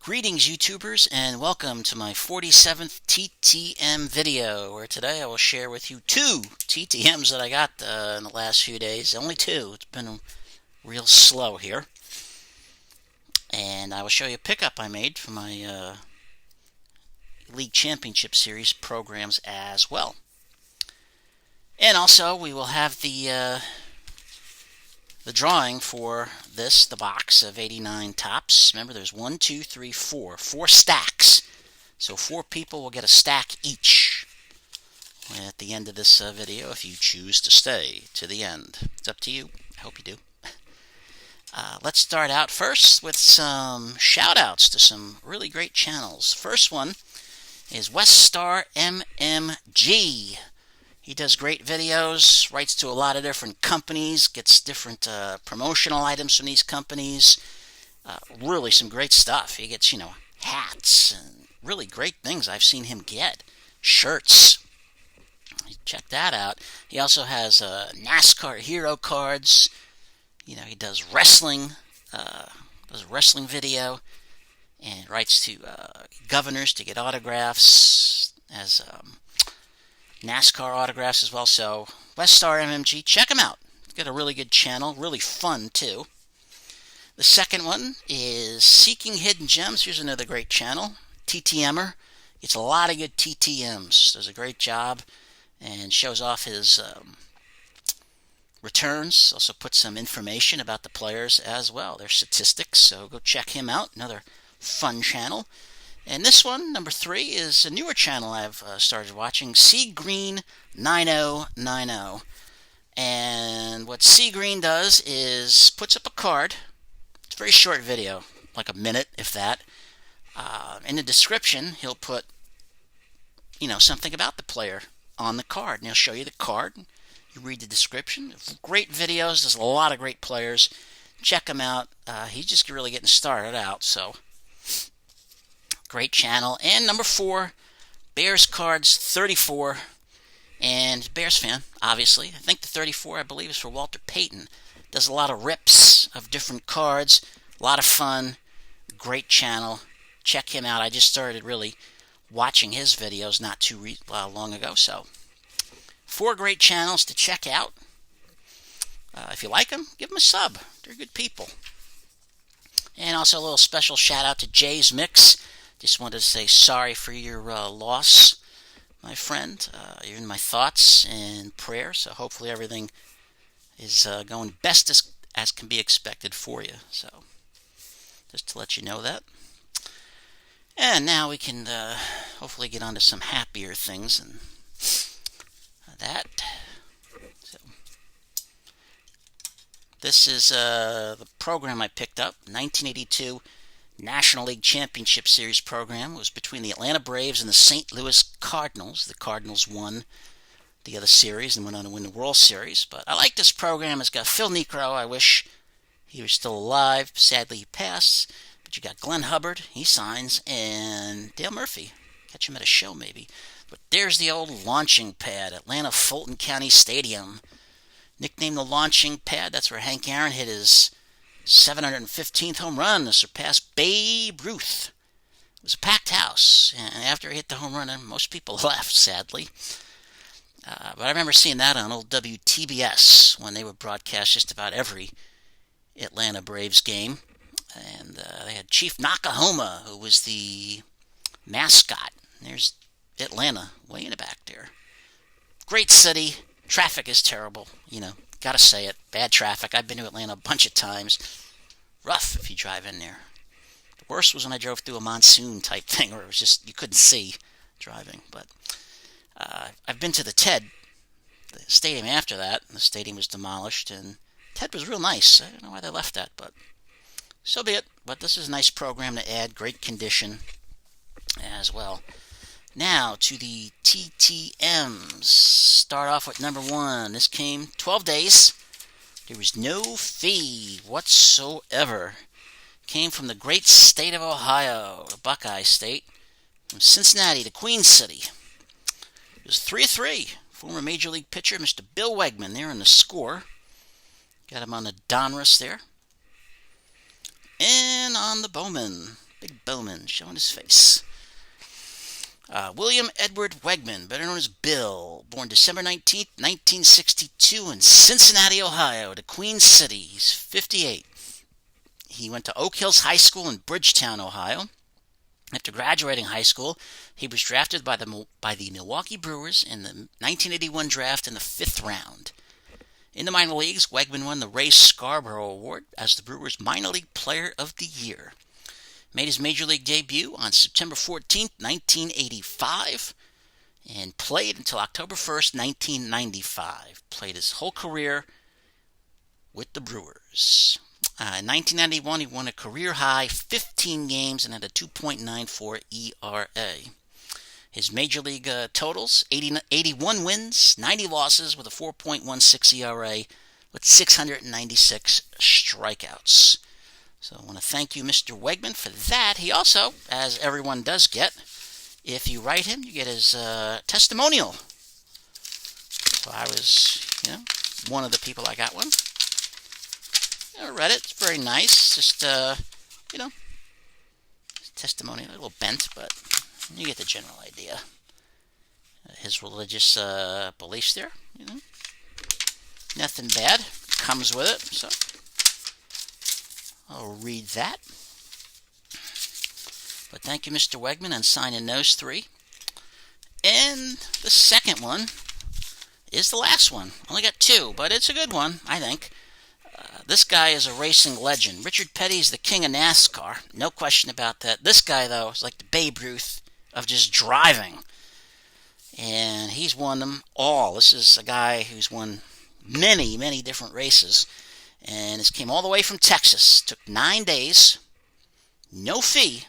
Greetings YouTubers and welcome to my 47th TTM video, where today I will share with you two TTMs that I got in the last few days. Only two. It's been real slow here. And I will show you a pickup I made for my League Championship Series programs as well. And also we will have the drawing for the box of 89 tops. Remember, there's 1, 2, 3, 4 stacks. So 4 people will get a stack each at the end of this video if you choose to stay to the end. It's up to you. I hope you do. Let's start out first with some shout-outs to some really great channels. First one is WestStar MMG. He does great videos, writes to a lot of different companies, gets different promotional items from these companies. Really some great stuff. He gets, hats and really great things I've seen him get. Shirts. Check that out. He also has NASCAR hero cards. He does wrestling, video, and writes to governors to get autographs, as NASCAR autographs as well. So WestStar MMG, check him out. He's got a really good channel, really fun too. The second one is Seekinghidden Gems. Here's another great channel. TTMer. Gets a lot of good TTMs. Does a great job and shows off his returns. Also puts some information about the players as well, their statistics. So go check him out. Another fun channel. And this one, number 3, is a newer channel I've started watching, Green9090. And what Green does is puts up a card. It's a very short video, like a minute, if that. In the description, he'll put, something about the player on the card. And he'll show you the card. You read the description. Great videos. There's a lot of great players. Check him out. He's just really getting started out, so great channel. And number 4, Bears Cards 34. And Bears fan, obviously. I think the 34, I believe, is for Walter Payton. Does a lot of rips of different cards. A lot of fun. Great channel. Check him out. I just started really watching his videos not too long ago. So 4 great channels to check out. If you like them, give them a sub. They're good people. And also a little special shout out to Jay's Mix. Just wanted to say sorry for your loss, my friend. You're in my thoughts and prayers, so hopefully everything is going best as can be expected for you. So, just to let you know that. And now we can hopefully get on to some happier things and that. So, this is the program I picked up, 1982. National League Championship Series program. It was between the Atlanta Braves and the St. Louis Cardinals. The Cardinals won the other series and went on to win the World Series. But I like this program. It's got Phil Niekro. I wish he was still alive. Sadly, he passed. But you got Glenn Hubbard. He signs. And Dale Murphy. Catch him at a show, maybe. But there's the old launching pad. Atlanta Fulton County Stadium. Nicknamed the launching pad. That's where Hank Aaron hit his 715th home run to surpass Babe Ruth. It was a packed house, and after he hit the home run, most people left, sadly. But I remember seeing that on old WTBS when they would broadcast just about every Atlanta Braves game. And they had Chief Nakahoma, who was the mascot. There's Atlanta way in the back there. Great city. Traffic is terrible, Gotta say it. Bad traffic. I've been to Atlanta a bunch of times. Rough if you drive in there. The worst was when I drove through a monsoon type thing where it was just, you couldn't see driving. But I've been to the stadium after that. The stadium was demolished, and TED was real nice. I don't know why they left that, but so be it. But this is a nice program to add. Great condition as well. Now to the TTMs. Start off with number 1. This came 12 days. There was no fee whatsoever. Came from the great state of Ohio, the Buckeye State, from Cincinnati to Queen City. It was 3-3. Former Major League pitcher, Mr. Bill Wegman, there in the score. Got him on the Donruss there. And on the Bowman, Big Bowman showing his face. William Edward Wegman, better known as Bill, born December 19th, 1962 in Cincinnati, Ohio, to Queen City. He's 58. He went to Oak Hills High School in Bridgetown, Ohio. After graduating high school, he was drafted by the Milwaukee Brewers in the 1981 draft in the 5th round. In the minor leagues, Wegman won the Ray Scarborough Award as the Brewers' Minor League Player of the Year. Made his major league debut on September 14, 1985, and played until October 1st, 1995. Played his whole career with the Brewers. In 1991, he won a career-high 15 games and had a 2.94 ERA. His major league totals, 81 wins, 90 losses with a 4.16 ERA with 696 strikeouts. So I want to thank you, Mr. Wegman, for that. He also, as everyone does get, if you write him, you get his testimonial. So I was, one of the people I got one. I read it. It's very nice. Just, testimonial, a little bent, but you get the general idea. His religious beliefs there, Nothing bad comes with it, so I'll read that. But thank you, Mr. Wegman, on signing those 3. And the second one is the last one. Only got 2, but it's a good one, I think. This guy is a racing legend. Richard Petty is the king of NASCAR. No question about that. This guy, though, is like the Babe Ruth of just driving. And he's won them all. This is a guy who's won many, many different races. And this came all the way from Texas. Took 9 days. No fee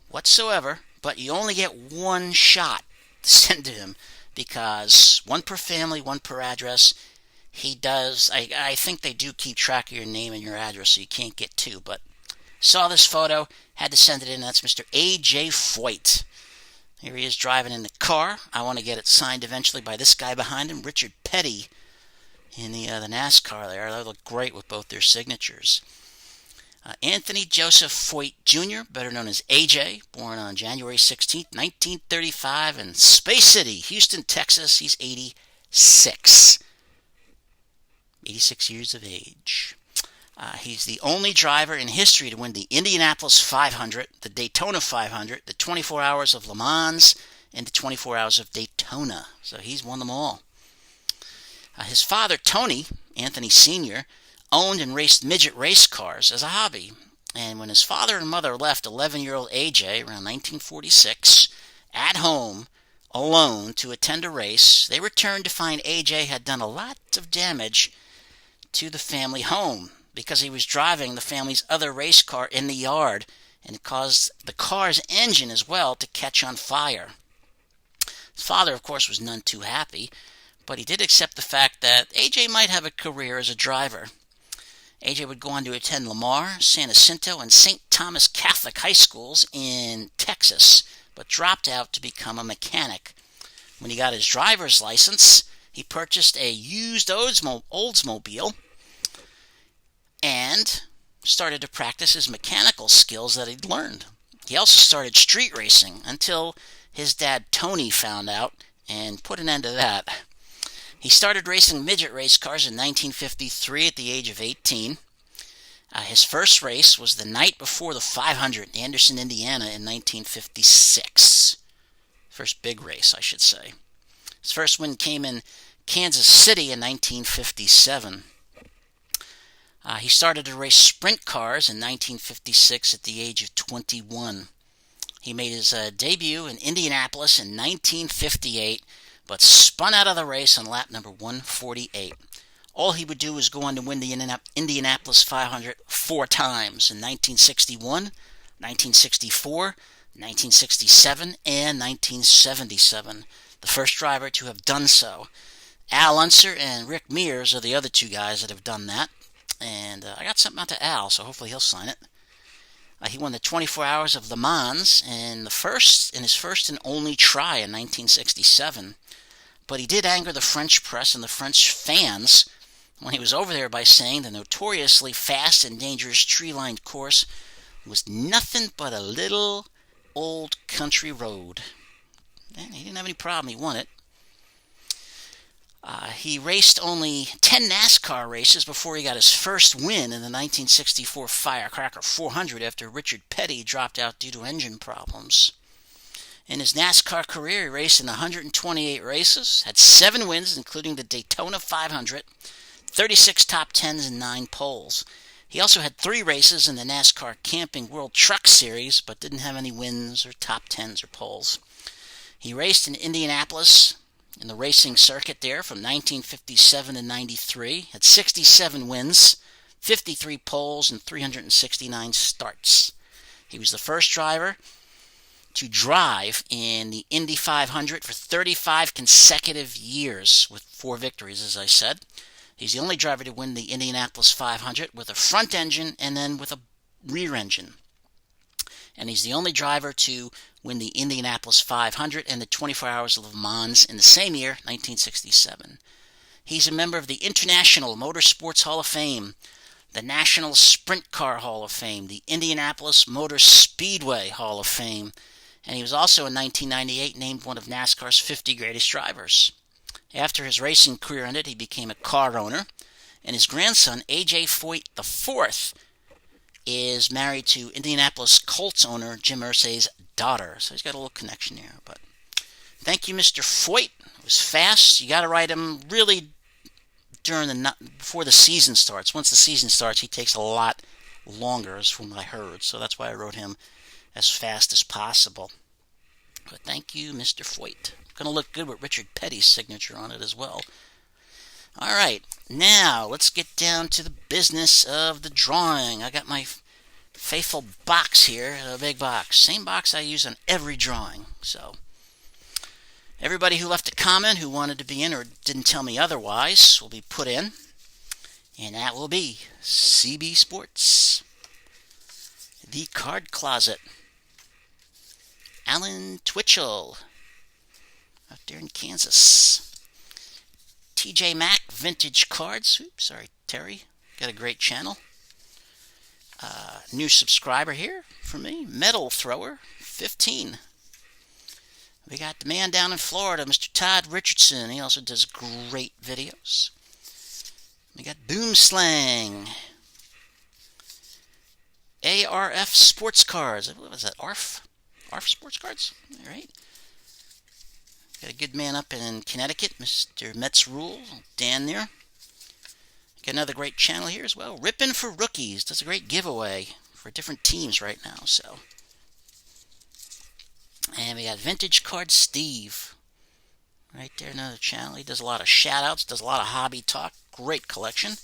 whatsoever. But you only get one shot to send to him. Because one per family, one per address. He does, I think they do keep track of your name and your address, so you can't get 2. But saw this photo, had to send it in. That's Mr. A.J. Foyt. Here he is driving in the car. I want to get it signed eventually by this guy behind him, Richard Petty, in the NASCAR there. They look great with both their signatures. Anthony Joseph Foyt Jr., better known as A.J., born on January 16, 1935 in Space City, Houston, Texas. He's 86. 86 years of age. He's the only driver in history to win the Indianapolis 500, the Daytona 500, the 24 Hours of Le Mans, and the 24 Hours of Daytona. So he's won them all. His father, Tony, Anthony Sr., owned and raced midget race cars as a hobby. And when his father and mother left 11-year-old AJ around 1946 at home alone to attend a race, they returned to find AJ had done a lot of damage to the family home because he was driving the family's other race car in the yard, and it caused the car's engine as well to catch on fire. His father, of course, was none too happy, but he did accept the fact that AJ might have a career as a driver. AJ would go on to attend Lamar, San Jacinto, and St. Thomas Catholic high schools in Texas, but dropped out to become a mechanic. When he got his driver's license, he purchased a used Oldsmobile and started to practice his mechanical skills that he'd learned. He also started street racing until his dad Tony found out and put an end to that. He started racing midget race cars in 1953 at the age of 18. His first race was the night before the 500 in Anderson, Indiana in 1956. First big race, I should say. His first win came in Kansas City in 1957. He started to race sprint cars in 1956 at the age of 21. He made his debut in Indianapolis in 1958, but spun out of the race on lap number 148. All he would do was go on to win the Indianapolis 500 4 times in 1961, 1964, 1967, and 1977. The first driver to have done so. Al Unser and Rick Mears are the other 2 guys that have done that. And I got something out to Al, so hopefully he'll sign it. He won the 24 Hours of Le Mans in his first and only try in 1967. But he did anger the French press and the French fans when he was over there by saying the notoriously fast and dangerous tree-lined course was nothing but a little old country road. And he didn't have any problem. He won it. He raced only 10 NASCAR races before he got his first win in the 1964 Firecracker 400 after Richard Petty dropped out due to engine problems. In his NASCAR career, he raced in 128 races, had 7 wins, including the Daytona 500, 36 top 10s, and 9 poles. He also had 3 races in the NASCAR Camping World Truck Series, but didn't have any wins or top 10s or poles. He raced in Indianapolis in the racing circuit there from 1957 to 93, had 67 wins, 53 poles, and 369 starts. He was the first driver to drive in the Indy 500 for 35 consecutive years with 4 victories, as I said. He's the only driver to win the Indianapolis 500 with a front engine and then with a rear engine. And he's the only driver to win the Indianapolis 500 and the 24 Hours of Le Mans in the same year, 1967. He's a member of the International Motorsports Hall of Fame, the National Sprint Car Hall of Fame, the Indianapolis Motor Speedway Hall of Fame, and he was also in 1998 named one of NASCAR's 50 greatest drivers. After his racing career ended, he became a car owner, and his grandson, A.J. Foyt IV, is married to Indianapolis Colts owner Jim Irsay's daughter. So he's got a little connection here. But thank you, Mr. Foyt. It was fast. You got to write him really before the season starts. Once the season starts, he takes a lot longer, is from what I heard. So that's why I wrote him as fast as possible. But thank you, Mr. Foyt. Going to look good with Richard Petty's signature on it as well. All right, now let's get down to the business of the drawing. I got my faithful box here, a big box. Same box I use on every drawing. So everybody who left a comment who wanted to be in or didn't tell me otherwise will be put in. And that will be CB Sports, The Card Closet, Alan Twitchell, out there in Kansas. TJ Mack Vintage Cards. Oops, sorry, Terry. Got a great channel. New subscriber here for me. Metal Thrower 15. We got the man down in Florida, Mr. Todd Richardson. He also does great videos. We got Boom Slang. ARF Sports Cards. What was that? ARF? ARF Sports Cards? All right. Got a good man up in Connecticut, Mr. Mets Rule, Dan there. Got another great channel here as well. Rippin' for Rookies. Does a great giveaway for different teams right now. So, and we got Vintage Card Steve. Right there, another channel. He does a lot of shout-outs, does a lot of hobby talk. Great collection.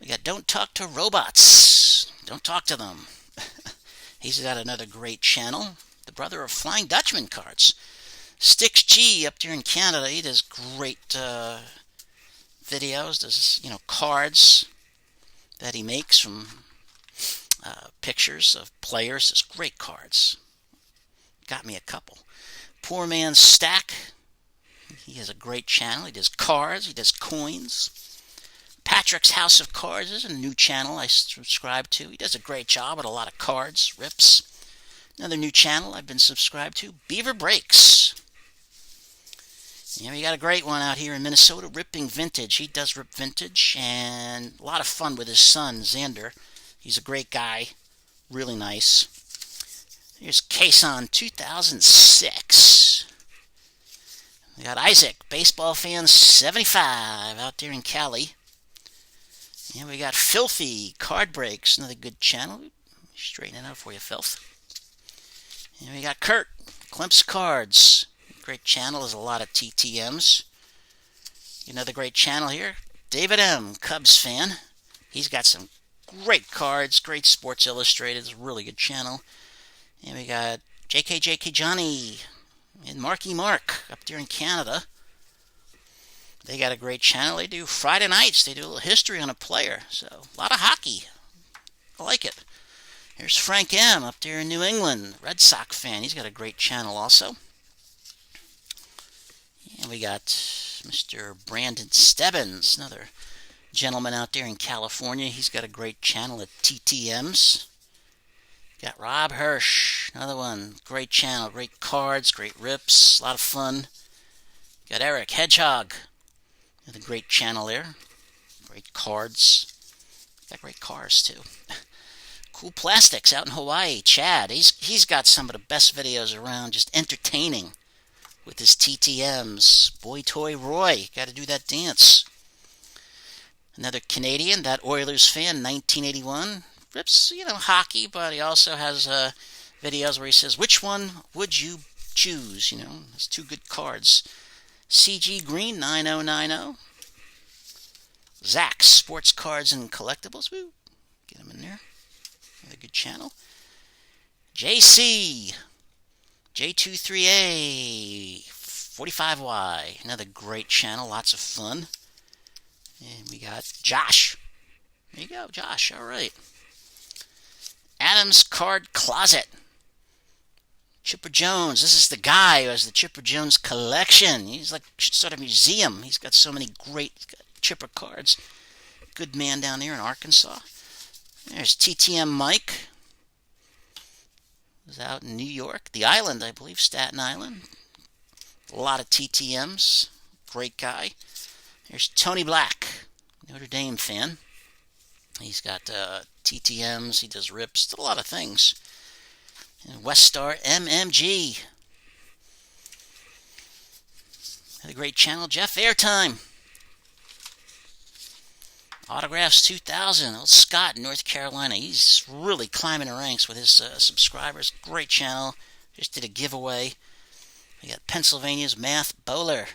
We got Don't Talk to Robots. Don't talk to them. He's got another great channel. The brother of Flying Dutchman Cards. Stix G up there in Canada, he does great videos, does, cards that he makes from pictures of players. Does great cards. Got me a couple. Poor Man's Stack, he has a great channel. He does cards, he does coins. Patrick's House of Cards is a new channel I subscribe to. He does a great job with a lot of cards, rips. Another new channel I've been subscribed to, Beaver Breaks. Yeah, we got a great one out here in Minnesota, Ripping Vintage. He does rip vintage, and a lot of fun with his son, Xander. He's a great guy, really nice. Here's Kason 2006. We got Isaac, Baseball Fan 75, out there in Cali. And we got Filthy, Card Breaks, another good channel. Straighten it out for you, Filth. And we got Kurt, Glimpse Cards. Great channel, there's a lot of TTMs. Another great channel here, David M, Cubs fan. He's got some great cards, great Sports Illustrated. It's a really good channel. And we got JKJK Johnny and Marky Mark up there in Canada. They got a great channel. They do Friday nights. They do a little history on a player. So, a lot of hockey. I like it. Here's Frank M up there in New England, Red Sox fan. He's got a great channel also. And we got Mr. Brandon Stebbins, another gentleman out there in California. He's got a great channel at TTMs. Got Rob Hirsch, another one. Great channel, great cards, great rips, a lot of fun. Got Eric Hedgehog, another great channel there. Great cards. Got great cars too. Cool Plastics out in Hawaii. Chad, he's got some of the best videos around, just entertaining with his TTMs. Boy Toy Roy, got to do that dance. Another Canadian, that Oilers fan, 1981. Rips, hockey, but he also has videos where he says, which one would you choose? Has two good cards. CG Green, 9090. Zach, Sports Cards and Collectibles. Woo. Get him in there. Another good channel. JC, J23A, 45Y. Another great channel, lots of fun. And we got Josh. There you go, Josh. All right. Adam's Card Closet. Chipper Jones. This is the guy who has the Chipper Jones collection. He's like, should start a museum. He's got so many great Chipper cards. Good man down there in Arkansas. There's TTM Mike. He's out in New York. The Island, I believe, Staten Island. A lot of TTMs. Great guy. There's Tony Black, Notre Dame fan. He's got TTMs. He does rips. Does a lot of things. And WestStar MMG. Had a great channel. Jeff Airtime. Autographs 2000. Old Scott in North Carolina. He's really climbing the ranks with his subscribers. Great channel. Just did a giveaway. We got Pennsylvania's Math Bowler.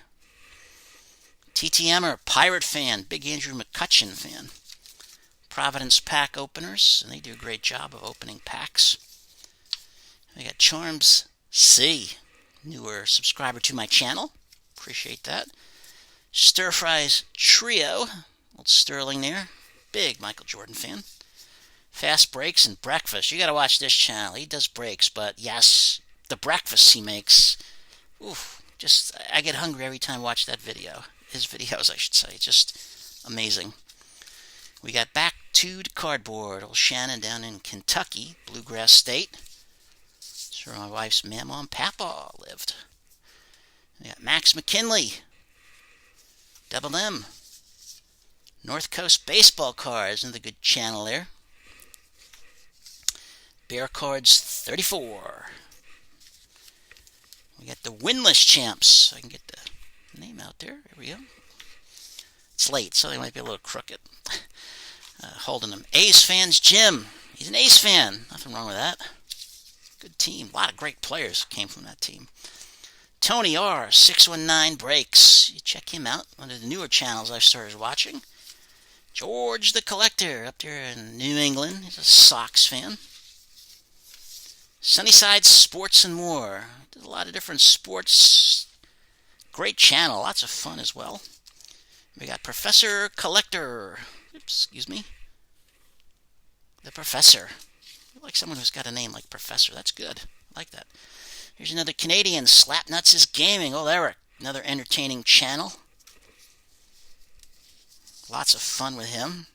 TTMer, Pirate fan. Big Andrew McCutcheon fan. Providence pack openers. And they do a great job of opening packs. We got Charms C. Newer subscriber to my channel. Appreciate that. Stir Fries Trio. Old Sterling there. Big Michael Jordan fan. Fast Breaks and Breakfast. You gotta watch this channel. He does breaks, but yes, the breakfasts he makes. Oof. I get hungry every time I watch that video. His videos, I should say. Just amazing. We got Back to the Cardboard. Old Shannon down in Kentucky, Bluegrass State. That's where my wife's mama and papa lived. We got Max McKinley. Double M. North Coast Baseball Cards, another good channel there. Bear Cards 34. We got the Winless Champs. I can get the name out there. Here we go. It's late, so they might be a little crooked. Holding them. A's Fans Jim. He's an A's fan. Nothing wrong with that. Good team. A lot of great players came from that team. Tony R. 619 Breaks. You check him out. One of the newer channels I started watching. George the Collector up there in New England. He's a Sox fan. Sunnyside Sports and More. Does a lot of different sports. Great channel. Lots of fun as well. We got Professor Collector. Oops, excuse me. The Professor. I like someone who's got a name like Professor. That's good. I like that. Here's another Canadian. Slapnuts is Gaming. Oh, Eric. Another entertaining channel. Lots of fun with him.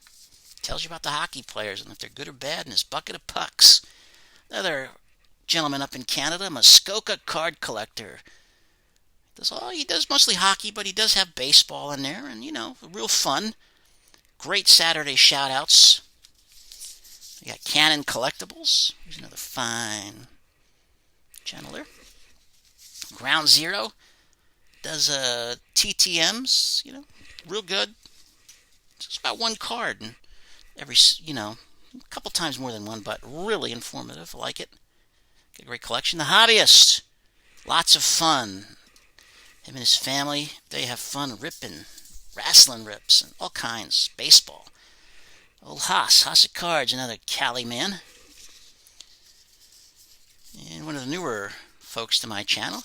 Tells you about the hockey players and if they're good or bad in his bucket of pucks. Another gentleman up in Canada, Muskoka Card Collector. He does mostly hockey, but he does have baseball in there, and real fun. Great Saturday shout-outs. We got Canon Collectibles. Here's another fine channel there. Ground Zero does TTMs, real good. It's about one card, and every, a couple times more than one, but really informative. I like it. Got a great collection. The Hobbyist. Lots of fun. Him and his family, they have fun ripping, wrestling rips, and all kinds. Baseball. Old Haas of Cards, another Cali man. And one of the newer folks to my channel,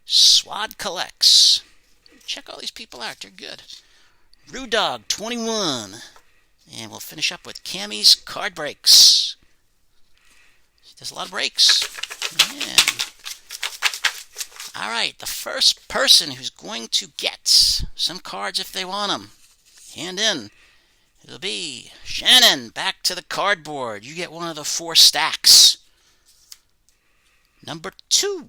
Swad Collects. Check all these people out. They're good. Rude Dog 21. And we'll finish up with Cammy's Card Breaks. She does a lot of breaks. And alright, the first person who's going to get some cards if they want them, hand in, It'll be Shannon, back to the cardboard. You get one of the 4 stacks. Number 2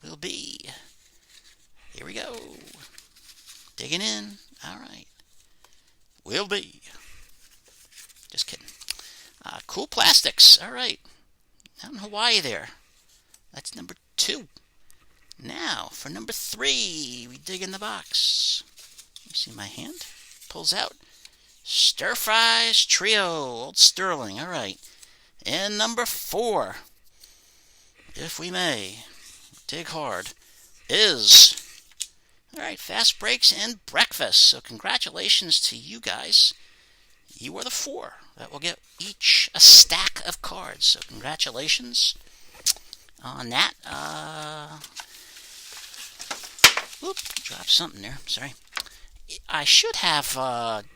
will be, here we go, digging in, all right, will be, just kidding, Cool Plastics, all right, out in Hawaii there. That's number 2. Now, for number 3, we dig in the box. You see my hand? Pulls out. Stir Fries Trio, Old Sterling, all right. And number 4, if we may, dig hard, is, all right, Fast Breaks and Breakfast. So congratulations to you guys. You are the 4 that will get each a stack of cards. So congratulations on that. Whoop, dropped something there. Sorry. I should have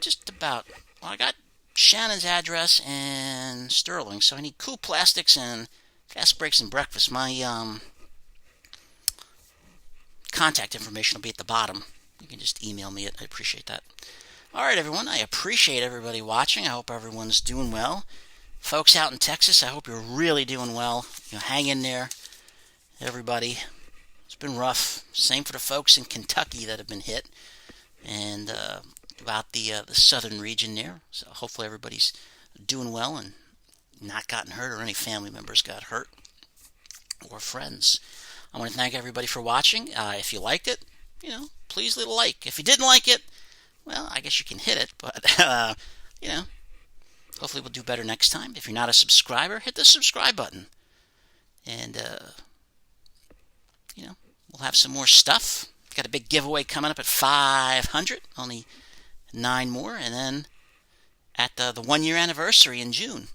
just about, well, I got Shannon's address and Sterling, so I need Cool Plastics and Fast Breaks and Breakfast. My contact information will be at the bottom. You can just email me it. I appreciate that. All right, everyone. I appreciate everybody watching. I hope everyone's doing well. Folks out in Texas, I hope you're really doing well. Hang in there, everybody. It's been rough. Same for the folks in Kentucky that have been hit, and throughout the southern region there. So hopefully everybody's doing well and not gotten hurt, or any family members got hurt, or friends. I want to thank everybody for watching. If you liked it, please leave a like. If you didn't like it, well, I guess you can hit it, but hopefully we'll do better next time. If you're not a subscriber, hit the subscribe button, and we'll have some more stuff. Got a big giveaway coming up at 500, only 9 more, and then at the 1-year anniversary in June.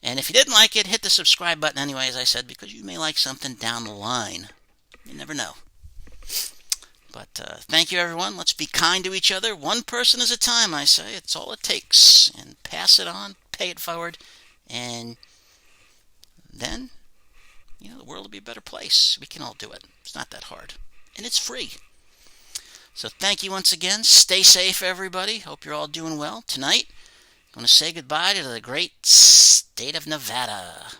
And if you didn't like it, hit the subscribe button anyway, as I said, because you may like something down the line. You never know. But thank you, everyone. Let's be kind to each other. One person at a time, I say. It's all it takes. And pass it on, pay it forward, and then, the world will be a better place. We can all do it. It's not that hard. And it's free. So thank you once again. Stay safe, everybody. Hope you're all doing well. Tonight, I'm going to say goodbye to the great state of Nevada.